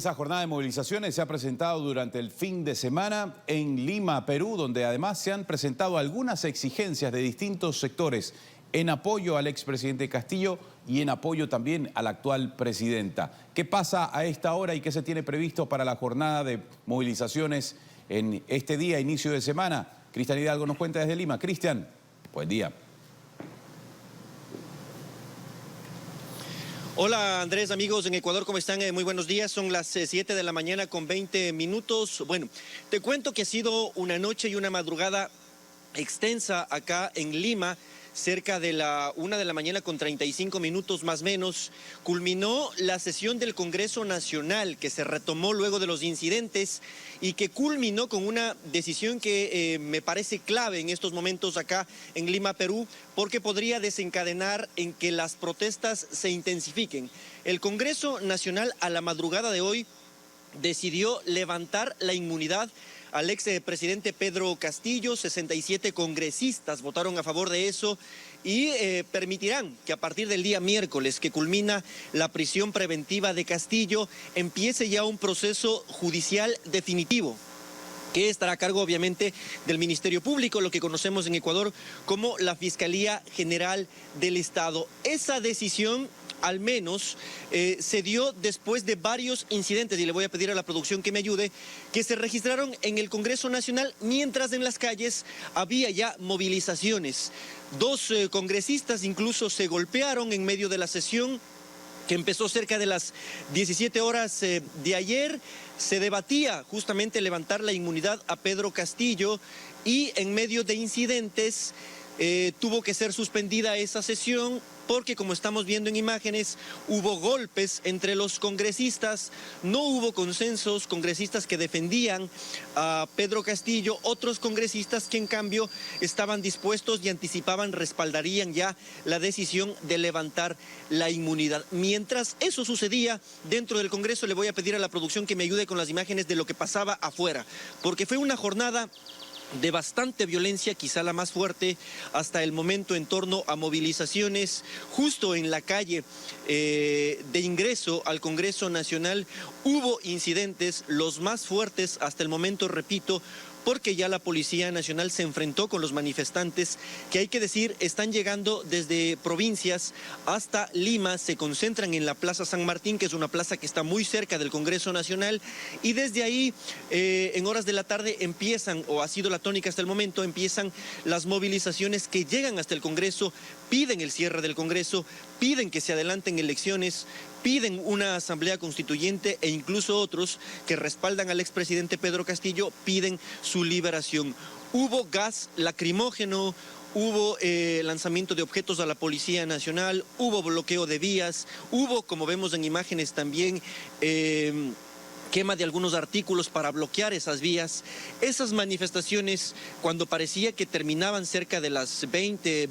Esa jornada de movilizaciones se ha presentado durante el fin de semana en Lima, Perú, donde además se han presentado algunas exigencias de distintos sectores en apoyo al expresidente Castillo y en apoyo también a la actual presidenta. ¿Qué pasa a esta hora y qué se tiene previsto para la jornada de movilizaciones en este día, inicio de semana? Cristian Hidalgo nos cuenta desde Lima. Cristian, buen día. Hola Andrés, amigos en Ecuador, ¿cómo están? Muy buenos días, son las 7 de la mañana con 20 minutos. Bueno, te cuento que ha sido una noche y una madrugada extensa acá en Lima. Cerca de la 1 de la mañana con 35 minutos más o menos, culminó la sesión del Congreso Nacional que se retomó luego de los incidentes y que culminó con una decisión que me parece clave en estos momentos acá en Lima, Perú, porque podría desencadenar en que las protestas se intensifiquen. El Congreso Nacional a la madrugada de hoy decidió levantar la inmunidad al expresidente Pedro Castillo. 67 congresistas votaron a favor de eso y permitirán que a partir del día miércoles, que culmina la prisión preventiva de Castillo, empiece ya un proceso judicial definitivo, que estará a cargo obviamente del Ministerio Público, lo que conocemos en Ecuador como la Fiscalía General del Estado. Esa decisión al menos se dio después de varios incidentes, y le voy a pedir a la producción que me ayude, que se registraron en el Congreso Nacional, mientras en las calles había ya movilizaciones. Dos congresistas incluso se golpearon en medio de la sesión, que empezó cerca de las 17 horas de ayer. Se debatía justamente levantar la inmunidad a Pedro Castillo y en medio de incidentes tuvo que ser suspendida esa sesión porque, como estamos viendo en imágenes, hubo golpes entre los congresistas, no hubo consensos, congresistas que defendían a Pedro Castillo, otros congresistas que en cambio estaban dispuestos y anticipaban, respaldarían ya la decisión de levantar la inmunidad. Mientras eso sucedía dentro del Congreso, le voy a pedir a la producción que me ayude con las imágenes de lo que pasaba afuera, porque fue una jornada de bastante violencia, quizá la más fuerte hasta el momento, en torno a movilizaciones. Justo en la calle de ingreso al Congreso Nacional hubo incidentes, los más fuertes hasta el momento, repito, porque ya la Policía Nacional se enfrentó con los manifestantes, que hay que decir están llegando desde provincias hasta Lima, se concentran en la Plaza San Martín, que es una plaza que está muy cerca del Congreso Nacional, y desde ahí en horas de la tarde empiezan, o ha sido la tónica hasta el momento, empiezan las movilizaciones que llegan hasta el Congreso, piden el cierre del Congreso, piden que se adelanten elecciones, piden una asamblea constituyente e incluso otros que respaldan al expresidente Pedro Castillo piden su liberación. Hubo gas lacrimógeno, hubo lanzamiento de objetos a la Policía Nacional, hubo bloqueo de vías, hubo, como vemos en imágenes también, quema de algunos artículos para bloquear esas vías. Esas manifestaciones, cuando parecía que terminaban cerca de las 20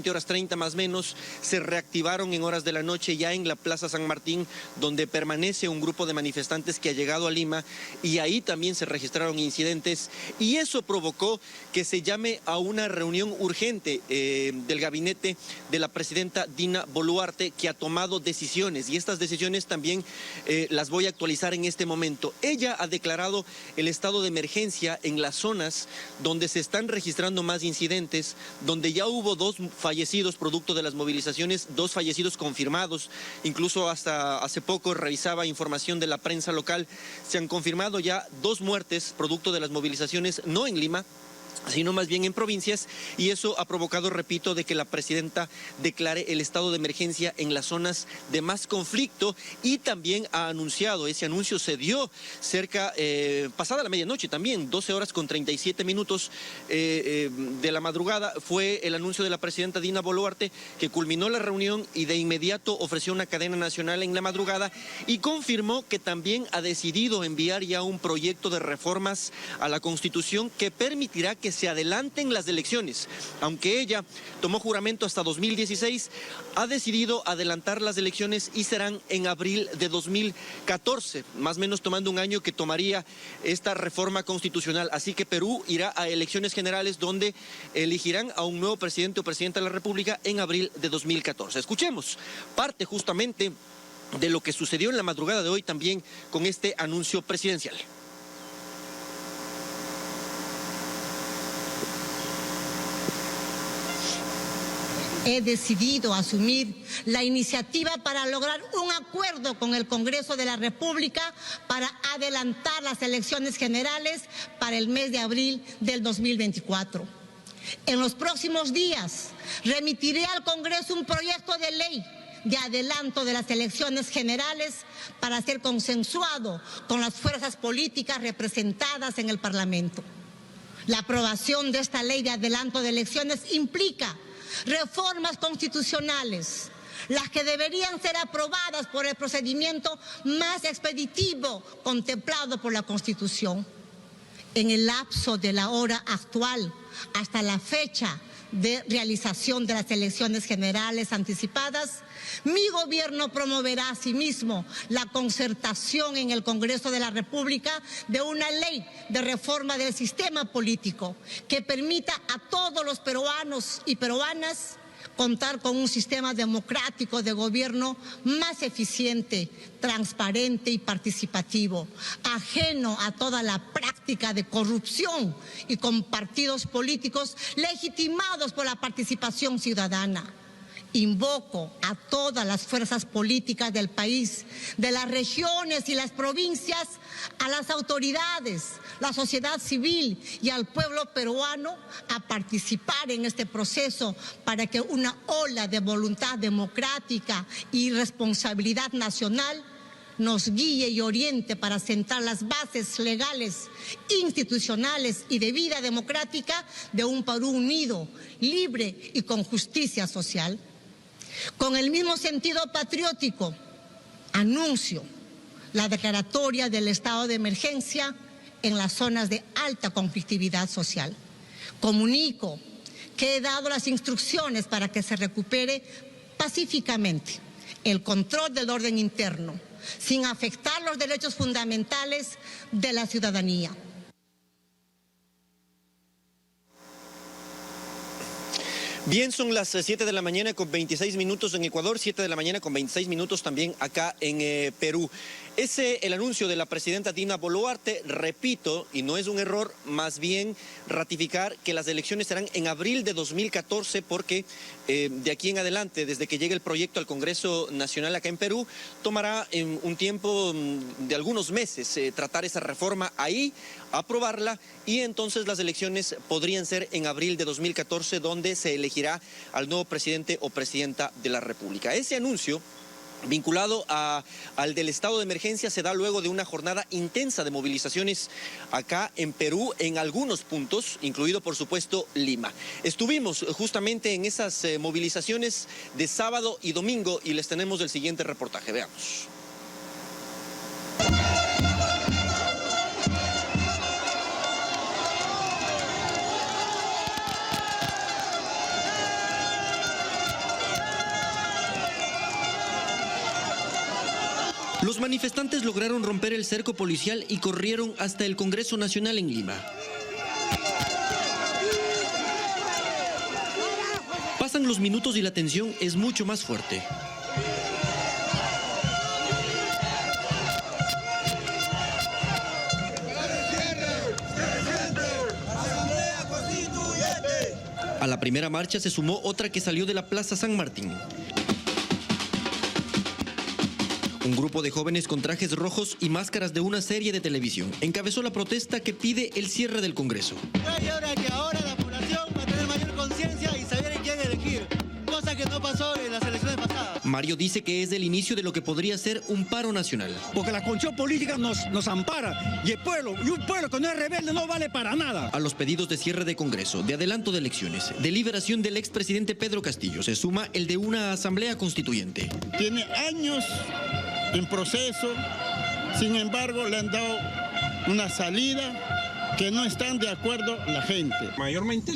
horas 30 más o menos, se reactivaron en horas de la noche ya en la Plaza San Martín, donde permanece un grupo de manifestantes que ha llegado a Lima, y ahí también se registraron incidentes, y eso provocó que se llame a una reunión urgente del gabinete de la presidenta Dina Boluarte, que ha tomado decisiones, y estas decisiones también las voy a actualizar en este momento. Ella ha declarado el estado de emergencia en las zonas donde se están registrando más incidentes, donde ya hubo 2 fallecidos producto de las movilizaciones, 2 fallecidos confirmados, incluso hasta hace poco revisaba información de la prensa local, se han confirmado ya 2 muertes producto de las movilizaciones, no en Lima, sino más bien en provincias, y eso ha provocado, repito, de que la presidenta declare el estado de emergencia en las zonas de más conflicto, y también ha anunciado, ese anuncio se dio cerca, pasada la medianoche también, 12 horas con 37 minutos de la madrugada, fue el anuncio de la presidenta Dina Boluarte, que culminó la reunión y de inmediato ofreció una cadena nacional en la madrugada y confirmó que también ha decidido enviar ya un proyecto de reformas a la Constitución que permitirá que se adelanten las elecciones. Aunque ella tomó juramento hasta 2016, ha decidido adelantar las elecciones y serán en abril de 2014, más o menos tomando un año que tomaría esta reforma constitucional. Así que Perú irá a elecciones generales donde elegirán a un nuevo presidente o presidenta de la República en abril de 2014. Escuchemos parte justamente de lo que sucedió en la madrugada de hoy también con este anuncio presidencial. He decidido asumir la iniciativa para lograr un acuerdo con el Congreso de la República para adelantar las elecciones generales para el mes de abril del 2024. En los próximos días remitiré al Congreso un proyecto de ley de adelanto de las elecciones generales para ser consensuado con las fuerzas políticas representadas en el Parlamento. La aprobación de esta ley de adelanto de elecciones implica reformas constitucionales, las que deberían ser aprobadas por el procedimiento más expeditivo contemplado por la Constitución. En el lapso de la hora actual hasta la fecha de realización de las elecciones generales anticipadas, mi gobierno promoverá asimismo la concertación en el Congreso de la República de una ley de reforma del sistema político que permita a todos los peruanos y peruanas contar con un sistema democrático de gobierno más eficiente, transparente y participativo, ajeno a toda la práctica de corrupción y con partidos políticos legitimados por la participación ciudadana. Invoco a todas las fuerzas políticas del país, de las regiones y las provincias, a las autoridades, la sociedad civil y al pueblo peruano a participar en este proceso para que una ola de voluntad democrática y responsabilidad nacional nos guíe y oriente para sentar las bases legales, institucionales y de vida democrática de un Perú unido, libre y con justicia social. Con el mismo sentido patriótico, anuncio la declaratoria del estado de emergencia en las zonas de alta conflictividad social. Comunico que he dado las instrucciones para que se recupere pacíficamente el control del orden interno, sin afectar los derechos fundamentales de la ciudadanía. Bien, son las 7 de la mañana con 26 minutos en Ecuador, 7 de la mañana con 26 minutos también acá en Perú. Ese el anuncio de la presidenta Dina Boluarte, repito, y no es un error, más bien ratificar que las elecciones serán en abril de 2014 porque de aquí en adelante, desde que llegue el proyecto al Congreso Nacional acá en Perú, tomará un tiempo de algunos meses tratar esa reforma ahí, aprobarla y entonces las elecciones podrían ser en abril de 2014 donde se elegirá al nuevo presidente o presidenta de la República. Ese anuncio vinculado al del estado de emergencia se da luego de una jornada intensa de movilizaciones acá en Perú en algunos puntos, incluido por supuesto Lima. Estuvimos justamente en esas movilizaciones de sábado y domingo y les tenemos el siguiente reportaje, veamos. Los manifestantes lograron romper el cerco policial y corrieron hasta el Congreso Nacional en Lima. Pasan los minutos y la tensión es mucho más fuerte. A la primera marcha se sumó otra que salió de la Plaza San Martín. Un grupo de jóvenes con trajes rojos y máscaras de una serie de televisión encabezó la protesta que pide el cierre del Congreso. Hay hora que ahora la población va a tener mayor conciencia y saber en quién elegir, cosa que no pasó en las elecciones pasadas. Mario dice que es el inicio de lo que podría ser un paro nacional. Porque la constitución política nos ampara y un pueblo que no es rebelde no vale para nada. A los pedidos de cierre de Congreso, de adelanto de elecciones, de liberación del expresidente Pedro Castillo, se suma el de una asamblea constituyente. Tiene años en proceso, sin embargo le han dado una salida que no están de acuerdo la gente. Mayormente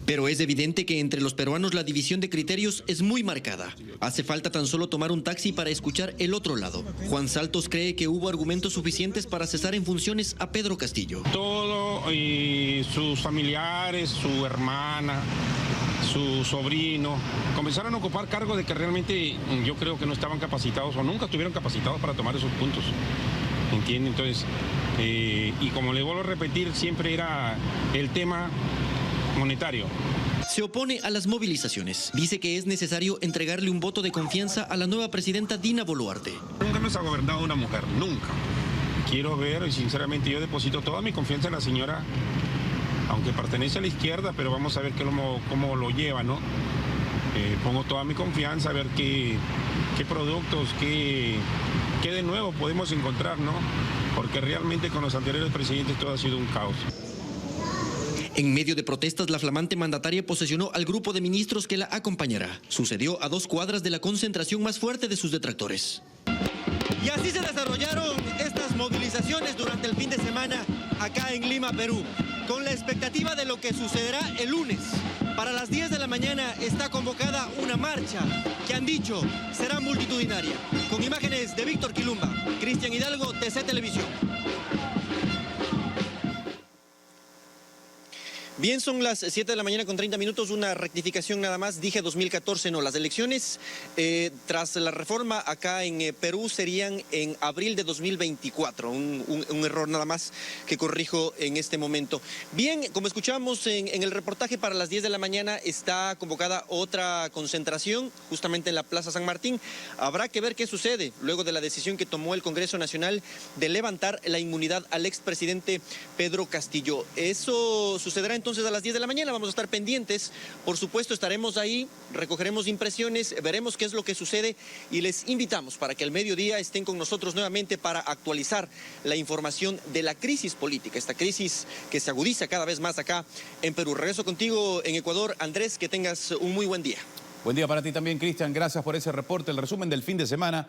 Pero es evidente que entre los peruanos la división de criterios es muy marcada. Hace falta tan solo tomar un taxi para escuchar el otro lado. Juan Saltos cree que hubo argumentos suficientes para cesar en funciones a Pedro Castillo. todo y sus familiares, su hermana, su sobrino, comenzaron a ocupar cargos de que realmente yo creo que no estaban capacitados o nunca estuvieron capacitados para tomar esos puntos. ¿Entiende? Entonces, y como le vuelvo a repetir, siempre era el tema monetario. Se opone a las movilizaciones. Dice que es necesario entregarle un voto de confianza a la nueva presidenta Dina Boluarte. Nunca nos ha gobernado una mujer, nunca. Quiero ver, y sinceramente yo deposito toda mi confianza en la señora, aunque pertenece a la izquierda, pero vamos a ver cómo lo lleva, ¿no? Pongo toda mi confianza a ver qué productos, qué de nuevo podemos encontrar, ¿no? Porque realmente con los anteriores presidentes todo ha sido un caos. En medio de protestas, la flamante mandataria posesionó al grupo de ministros que la acompañará. Sucedió a 2 cuadras de la concentración más fuerte de sus detractores. Y así se desarrollaron estas movilizaciones durante el fin de semana acá en Lima, Perú, con la expectativa de lo que sucederá el lunes. Para las 10 de la mañana está convocada una marcha que han dicho será multitudinaria. Con imágenes de Víctor Quilumba, Cristian Hidalgo, TC Televisión. Bien, son las 7 de la mañana con 30 minutos, una rectificación nada más, dije 2014, no, las elecciones tras la reforma acá en Perú serían en abril de 2024, un error nada más que corrijo en este momento. Bien, como escuchamos en el reportaje, para las 10 de la mañana está convocada otra concentración justamente en la Plaza San Martín. Habrá que ver qué sucede luego de la decisión que tomó el Congreso Nacional de levantar la inmunidad al expresidente Pedro Castillo. Eso sucederá entonces a las 10 de la mañana, vamos a estar pendientes, por supuesto estaremos ahí, recogeremos impresiones, veremos qué es lo que sucede y les invitamos para que al mediodía estén con nosotros nuevamente para actualizar la información de la crisis política, esta crisis que se agudiza cada vez más acá en Perú. Regreso contigo en Ecuador, Andrés, que tengas un muy buen día. Buen día para ti también, Cristian, gracias por ese reporte, el resumen del fin de semana